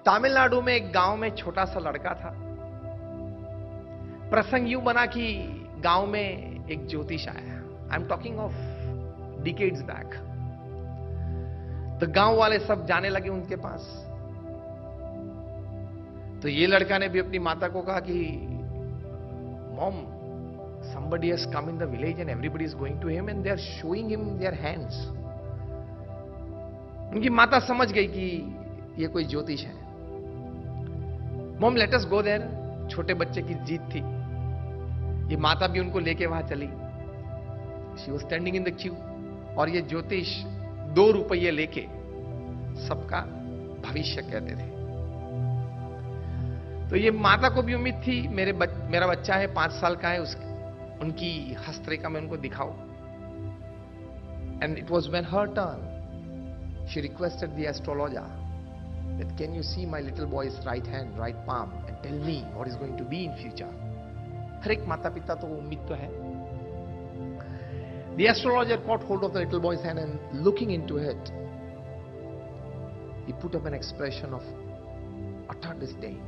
तमिलनाडु में एक गांव में छोटा सा लड़का था। प्रसंग यूं बना कि गांव में एक ज्योतिष आया। I am talking of decades back. तो गांव वाले सब जाने लगे उनके पास। तो ये लड़का ने भी अपनी माता को कहा कि mom, somebody has come in the village and everybody is going to him and they are showing him their hands. उनकी माता समझ गई कि ये कोई ज्योतिष है। Mom, let us go there. छोटे बच्चे की जीत थी। ये माता भी उनको लेके वहां चली। She was standing in the Q और ये ज्योतिष 2 रुपये लेके सबका भविष्य कहते थे। तो ये माता को भी उम्मीद थी मेरा बच्चा है, 5 साल का है, उनकी हस्तरेखा में उनको दिखाओ। And it was when her turn she requested the astrologer that can you see my little boy's right hand, right palm and tell me what is going to be in future. हर एक माता पिता तो उम्मीद तो है। The astrologer caught hold of the little boy's hand and looking into it, he put up an expression of utter disdain.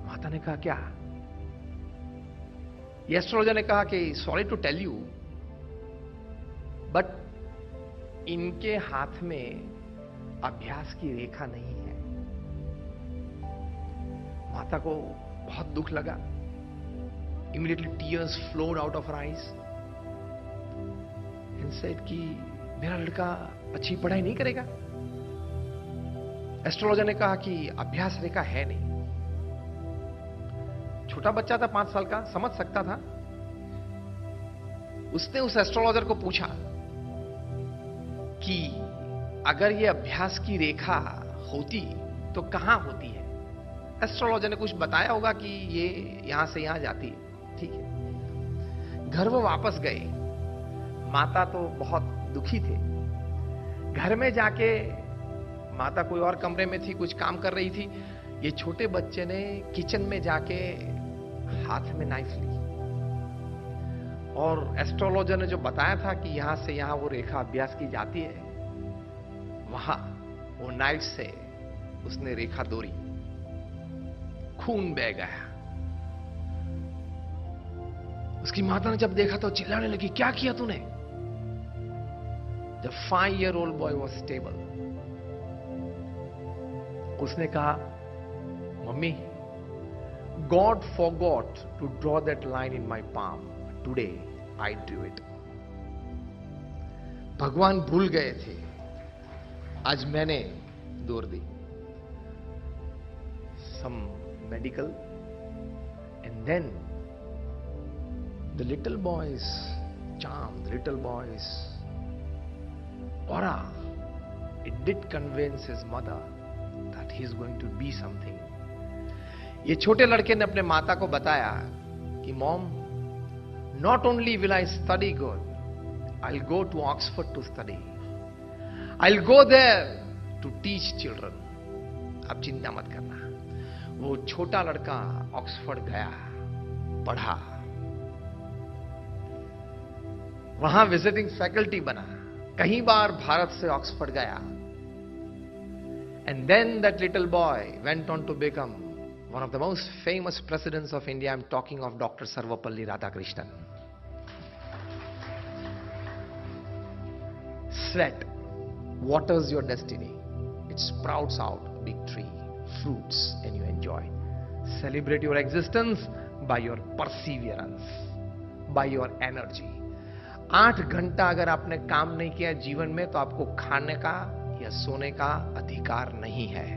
माता ने कहा क्या? ये एस्ट्रोलॉजर ने कहा कि sorry to tell you but इनके हाथ में अभ्यास की रेखा नहीं है। माता को बहुत दुख लगा। Immediately tears flowed out of her eyes and said कि मेरा लड़का अच्छी पढ़ाई नहीं करेगा। एस्ट्रोलॉजर ने कहा कि अभ्यास रेखा है नहीं। छोटा बच्चा था, 5 साल का, समझ सकता था। उसने उस एस्ट्रोलॉजर को पूछा कि अगर ये अभ्यास की रेखा होती तो कहां होती है? एस्ट्रोलॉजर ने कुछ बताया होगा कि ये यहां से यहां जाती है। ठीक है। घर वो वापस गए। माता तो बहुत दुखी थे। घर में जाके माता कोई और कमरे में थी, कुछ काम कर रही थी। ये छोटे बच्चे ने किचन में जाके हाथ में नाइफ ली और एस्ट्रोलॉजर ने जो बताया था कि यहां से यहां वो रेखा अभ्यास की जाती है, वहां वो नाइफ से उसने रेखा दौड़ी। खून बह गया। उसकी माता ने जब देखा तो चिल्लाने लगी, क्या किया तूने? जब 5-year-old boy was stable, उसने कहा, mummy, God forgot to draw that line in my palm. Today I drew it. भगवान भूल गए थे, आज मैंने दौड़ दी। Some medical, and then the little boy's charm, the little boy's aura, it did convince his mother that he is going to be something. ये छोटे लड़के ने अपने माता को बताया कि mom, not only will I study good, I'll go to Oxford to study. I'll go there to teach children. आप चिंता मत करना। वो छोटा लड़का ऑक्सफोर्ड गया, पढ़ा, वहां विजिटिंग फैकल्टी बना, कई बार भारत से ऑक्सफोर्ड गया। And then that little boy went on to become one of the most famous presidents of India. I'm talking of Dr. Sarvapalli Radhakrishnan. Sweat waters your destiny. It sprouts out a big tree, fruits, and you enjoy. Celebrate your existence by your perseverance, by your energy. 8 घंटा अगर आपने काम नहीं किया जीवन में तो आपको खाने का या सोने का अधिकार नहीं है।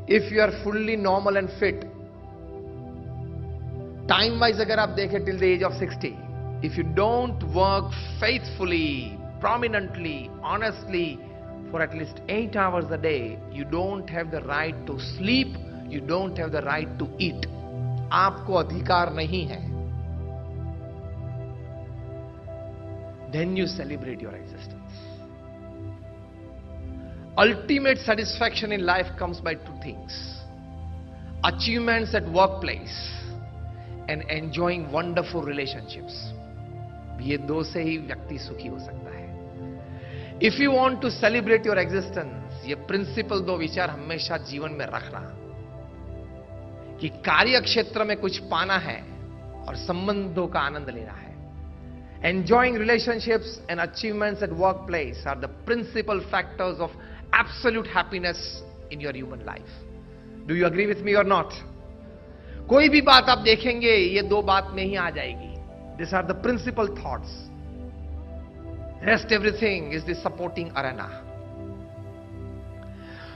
If you are fully normal and fit, time wise अगर आप देखें till the age of 60, if you don't work faithfully, prominently, honestly for at least 8 hours a day, you don't have the right to sleep, you don't have the right to eat. आपको अधिकार नहीं है। Then you celebrate your existence. Ultimate satisfaction in life comes by 2 things: achievements at workplace and enjoying wonderful relationships. ये 2 से ही व्यक्ति सुखी हो सकता है। If you want to celebrate your existence, ये प्रिंसिपल दो विचार हमेशा जीवन में रखना कि कार्य क्षेत्र में कुछ पाना है और संबंधों का आनंद लेना है. Enjoying relationships and achievements at workplace are the principal factors of absolute happiness in your human life. Do you agree with me or not? कोई भी बात आप देखेंगे ये दो बात में ही आ जाएगी. These are the principal thoughts. Rest everything is the supporting arena.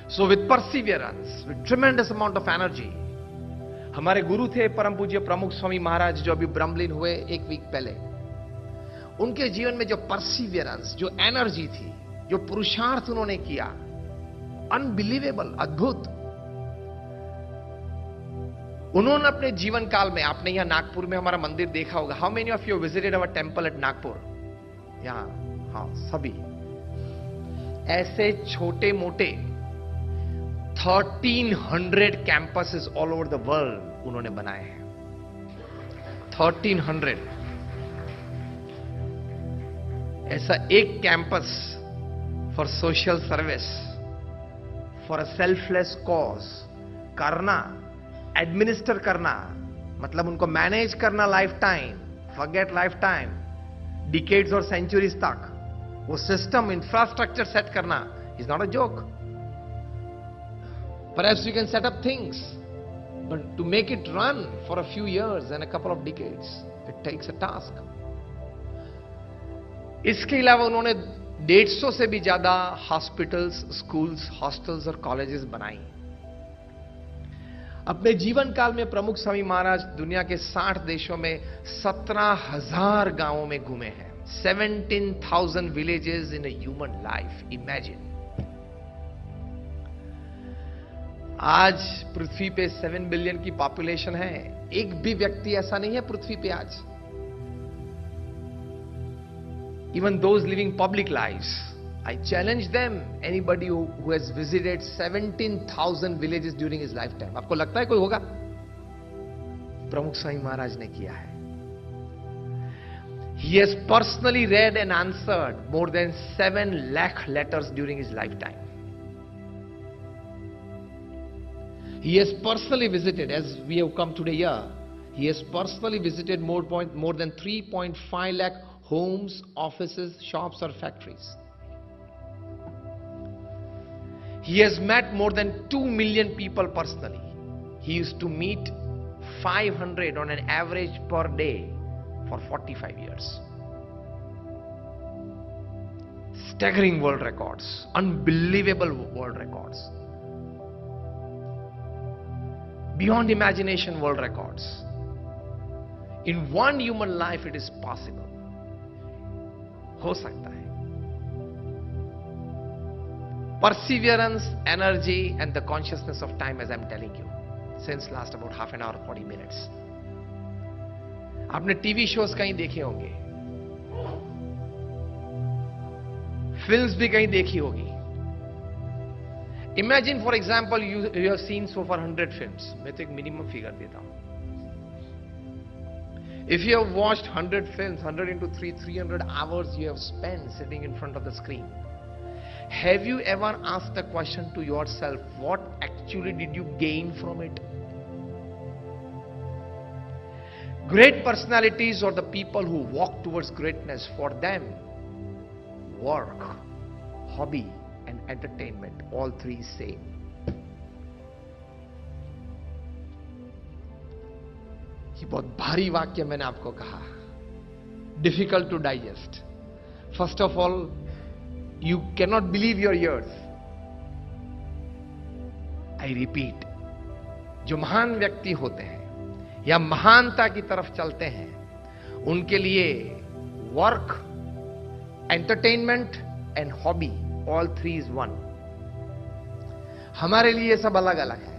So with perseverance, with tremendous amount of energy, हमारे गुरु थे परम पूज्य प्रमुख स्वामी महाराज जो अभी ब्रह्मलीन हुए एक वीक पहले. उनके जीवन में जो परसिवियरेंस, जो एनर्जी थी, जो पुरुषार्थ उन्होंने किया, अनबिलीवेबल, अद्भुत. उन्होंने अपने जीवन काल में, आपने यहां नागपुर में हमारा मंदिर देखा होगा. How many of you visited our temple at Nagpur? यहां, हाँ, सभी. ऐसे छोटे मोटे 1300 campuses all over the world उन्होंने बनाए हैं. 1300. ऐसा एक campus for social service, for a selfless cause करना, एडमिनिस्टर करना, मतलब उनको मैनेज करना life time, forget life time, decades और सेंचुरीज तक वो सिस्टम, इंफ्रास्ट्रक्चर सेट करना is not a joke. Perhaps you can set up things, but to make it run for a few years and a couple of decades, it takes a task. इसके अलावा उन्होंने 150 से भी ज्यादा hospitals, schools, hostels और colleges बनाई. अपने जीवन काल में प्रमुख स्वामी महाराज दुनिया के 60 देशों में 17,000 गांवों में घूमे हैं. 17,000 villages in a human life. Imagine. आज पृथ्वी पे 7 बिलियन की पॉपुलेशन है. एक भी व्यक्ति ऐसा नहीं है पृथ्वी पे आज. Even those living public lives, I challenge them, anybody who has visited 17,000 villages during his lifetime. आपको लगता है कोई होगा? प्रमुख स्वामी महाराज ने किया है. He has personally read and answered more than 7 lakh letters during his lifetime. He has personally visited, as we have come today here, he has personally visited more than 3.5 lakh homes, offices, shops or factories. He has met more than 2 million people personally. He used to meet 500 on an average per day for 45 years. Staggering world records, unbelievable world records. Beyond imagination world records. In one human life it is possible. हो सकता है. Perseverance, energy and the consciousness of time, as I'm telling you since last about half an hour, 40 minutes. आपने TV shows कहीं देखे होंगे, films भी कहीं देखी होगी. Imagine, for example, you have seen so far 100 films. मैं तो एक मिनिमम फिगर देता हूं. If you have watched 100 films, 100 into 300 hours you have spent sitting in front of the screen. Have you ever asked the question to yourself, what actually did you gain from it? Great personalities are the people who walk towards greatness. For them, work, hobby, and entertainment, all three same. ये बहुत भारी वाक्य मैंने आपको कहा, difficult to digest. First of all, you cannot believe your ears. I repeat, जो महान व्यक्ति होते हैं या महानता की तरफ चलते हैं, उनके लिए work, entertainment and hobby, all three is one. हमारे लिए सब अलग अलग है.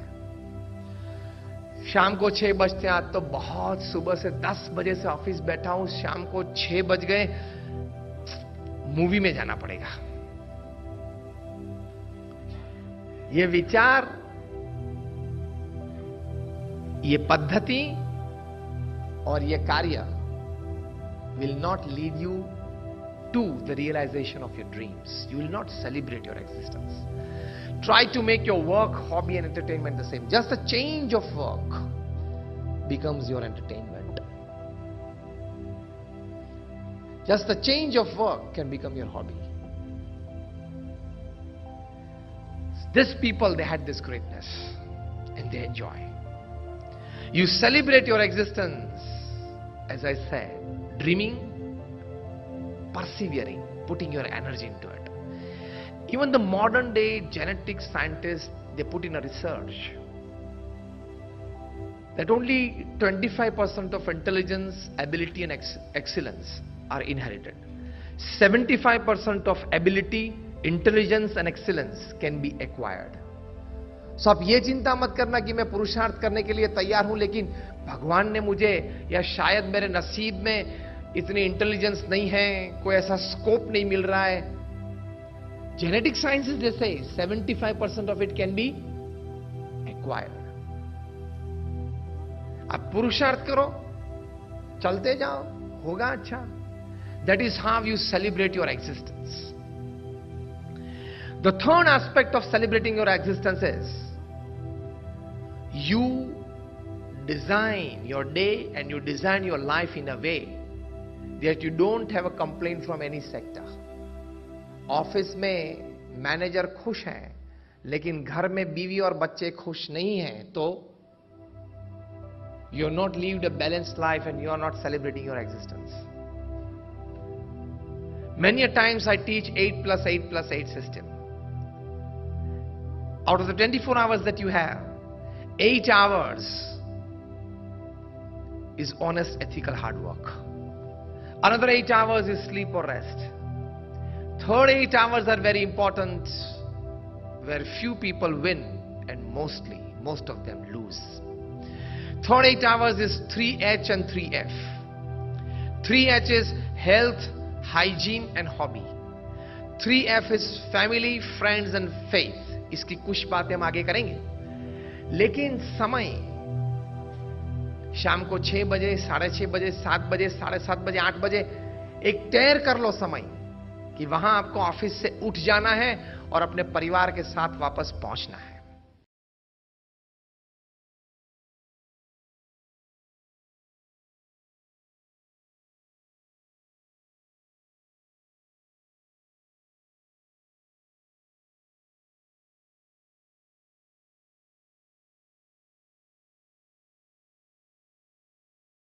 शाम को 6 बजते हैं. आज तो बहुत सुबह से 10 बजे से ऑफिस बैठा हूं, शाम को 6 बज गए, मूवी में जाना पड़ेगा. ये विचार, ये पद्धति और ये कार्य will not lead you to the realization of your dreams. You will not celebrate your existence. Try to make your work, hobby and entertainment the same. Just a change of work becomes your entertainment. Just the change of work can become your hobby. These people, they had this greatness and they enjoy. You celebrate your existence, as I said, dreaming, persevering, putting your energy into it. Even the modern day genetic scientists, they put in a research that only 25% of intelligence, ability and excellence are inherited. 75% of ability, intelligence and excellence can be acquired. So आप ये चिंता मत करना कि मैं पुरुषार्थ करने के लिए तैयार हूं, लेकिन भगवान ने मुझे, या शायद मेरे नसीब में इतनी इंटेलिजेंस नहीं है, कोई ऐसा स्कोप नहीं मिल रहा है. जेनेटिक साइंसेस जैसे 75% of it can be acquired. आप पुरुषार्थ करो, चलते जाओ, होगा अच्छा. That is how you celebrate your existence. The third aspect of celebrating your existence is you design your day and you design your life in a way that you don't have a complaint from any sector. Office में manager खुश हैं, लेकिन घर में बीवी और बच्चे खुश नहीं हैं, तो you are not lived a balanced life and you are not celebrating your existence. Many a times I teach 8+8+8 system. Out of the 24 hours that you have, 8 hours is honest, ethical, hard work. Another 8 hours is sleep or rest. Third 8 hours are very important, where few people win and most of them lose. Third 8 hours is 3H and 3F. 3H is health, hygiene and hobby. 3F is family, friends and faith. इसकी कुछ बातें हम आगे करेंगे, लेकिन समय शाम को 6 बजे, 6:30 बजे, 7 बजे, 7:30 बजे, 8 बजे एक तय कर लो समय कि वहां आपको ऑफिस से उठ जाना है और अपने परिवार के साथ वापस पहुंचना है.